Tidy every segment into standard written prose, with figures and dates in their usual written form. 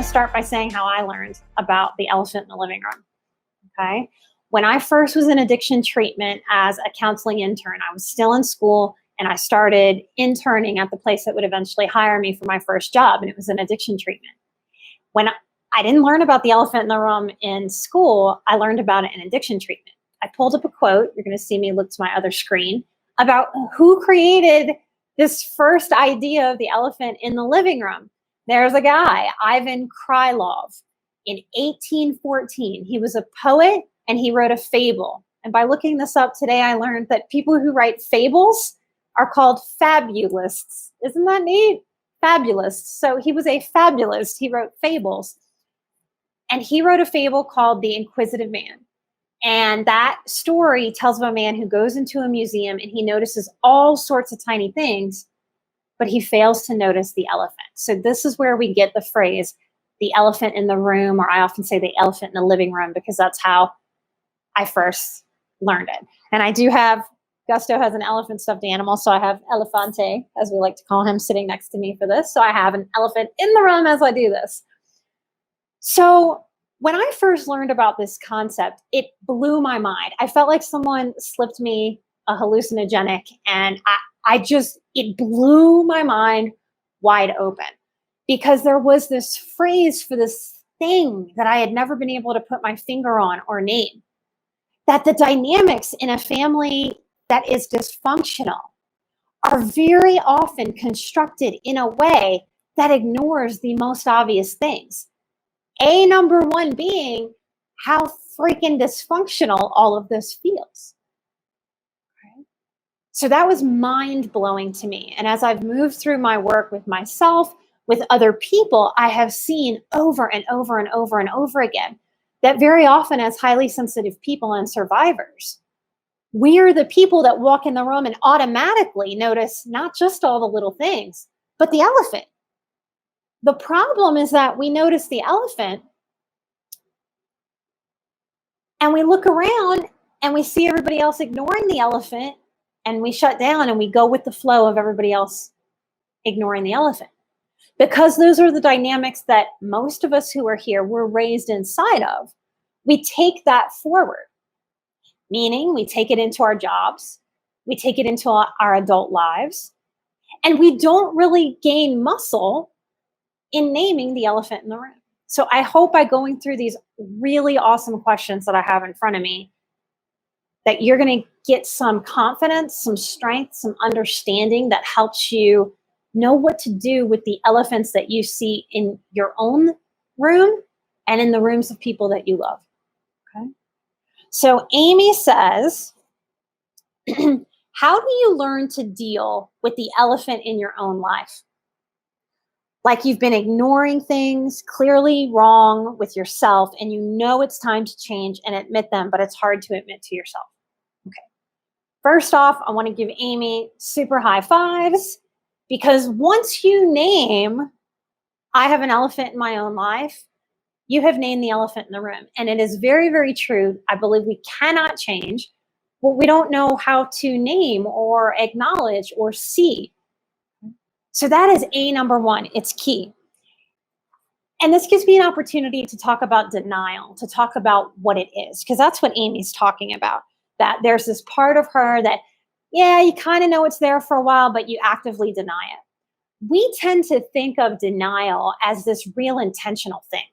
to start by saying how I learned about the elephant in the living room. Okay. When I first was in addiction treatment as a counseling intern, I was still in school and I started interning at the place that would eventually hire me for my first job. And it was in addiction treatment. When I didn't learn about the elephant in the room in school, I learned about it in addiction treatment. I pulled up a quote. You're going to see me look to my other screen about who created this first idea of the elephant in the living room. There's a guy, Ivan Krylov, in 1814. He was a poet and he wrote a fable. And by looking this up today, I learned that people who write fables are called fabulists. Isn't that neat? Fabulists. So he was a fabulist. He wrote fables. And he wrote a fable called The Inquisitive Man. And that story tells of a man who goes into a museum and he notices all sorts of tiny things, but he fails to notice the elephant. So this is where we get the phrase, the elephant in the room, or I often say the elephant in the living room, because that's how I first learned it. And I do have, Gusto has an elephant stuffed animal, so I have Elefante, as we like to call him, sitting next to me for this. So I have an elephant in the room as I do this. So when I first learned about this concept, it blew my mind. I felt like someone slipped me a hallucinogenic, and it blew my mind wide open, because there was this phrase for this thing that I had never been able to put my finger on or name, that the dynamics in a family that is dysfunctional are very often constructed in a way that ignores the most obvious things. Number one being how freaking dysfunctional all of this feels. Okay. So that was mind-blowing to me. And as I've moved through my work with myself, with other people, I have seen over and over and over and over again that very often, as highly sensitive people and survivors, we are the people that walk in the room and automatically notice not just all the little things, but the elephant. The problem is that we notice the elephant and we look around and we see everybody else ignoring the elephant, and we shut down and we go with the flow of everybody else ignoring the elephant. Because those are the dynamics that most of us who are here were raised inside of, we take that forward. Meaning we take it into our jobs, we take it into our adult lives, and we don't really gain muscle in naming the elephant in the room. So I hope by going through these really awesome questions that I have in front of me, that you're going to get some confidence, some strength, some understanding that helps you know what to do with the elephants that you see in your own room and in the rooms of people that you love. Okay. So Amy says, how do you learn to deal with the elephant in your own life? Like you've been ignoring things clearly wrong with yourself, and you know it's time to change and admit them, but it's hard to admit to yourself. Okay. First off, I want to give Amy super high fives, because once you name, I have an elephant in my own life, you have named the elephant in the room. And it is very, very true. I believe we cannot change what we don't know how to name or acknowledge or see. So that is number one. It's key. And this gives me an opportunity to talk about denial, to talk about what it is, because that's what Amy's talking about, that there's this part of her that, yeah, you kind of know it's there for a while, but you actively deny it. We tend to think of denial as this real intentional thing.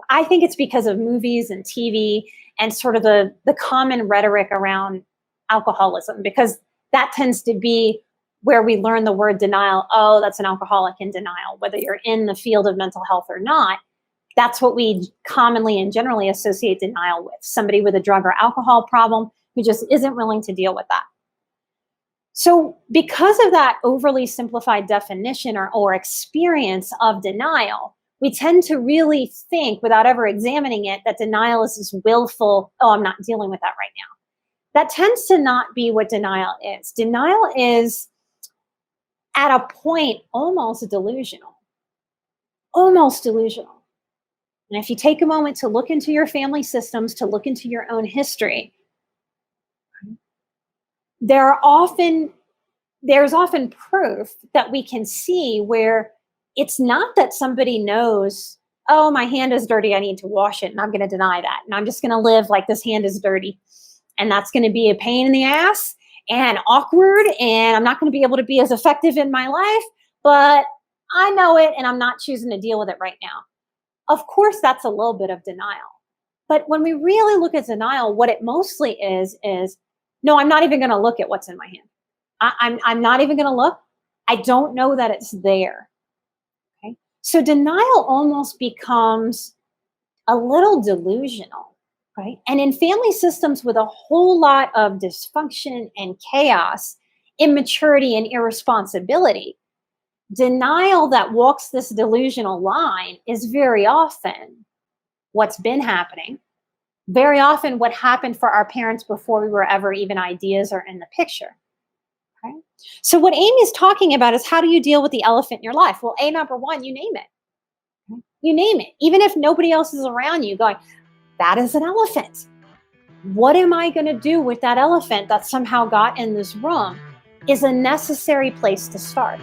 I think it's because of movies and TV and sort of the common rhetoric around alcoholism, because that tends to be where we learn the word denial. Oh, that's an alcoholic in denial. Whether you're in the field of mental health or not, that's what we commonly and generally associate denial with. Somebody with a drug or alcohol problem who just isn't willing to deal with that. So because of that overly simplified definition or experience of denial, we tend to really think, without ever examining it, that denial is this willful, oh, I'm not dealing with that right now. That tends to not be what denial is. Denial is, at a point, almost delusional. Almost delusional. And if you take a moment to look into your family systems, to look into your own history, there's often proof that we can see where it's not that somebody knows, oh, my hand is dirty, I need to wash it, and I'm going to deny that. And I'm just going to live like this hand is dirty. And that's going to be a pain in the ass and awkward, and I'm not going to be able to be as effective in my life, but I know it and I'm not choosing to deal with it right now. Of course, that's a little bit of denial. But when we really look at denial, what it mostly is no, I'm not even going to look at what's in my hand. I'm not even going to look. I don't know that it's there. Okay. So denial almost becomes a little delusional, right? And in family systems with a whole lot of dysfunction and chaos, immaturity and irresponsibility, denial that walks this delusional line is very often what's been happening, very often what happened for our parents before we were ever even ideas or in the picture. Okay? So what Amy's talking about is, how do you deal with the elephant in your life? Well, number one, you name it. Okay? You name it. Even if nobody else is around you going, that is an elephant. What am I going to do with that elephant that somehow got in this room is a necessary place to start.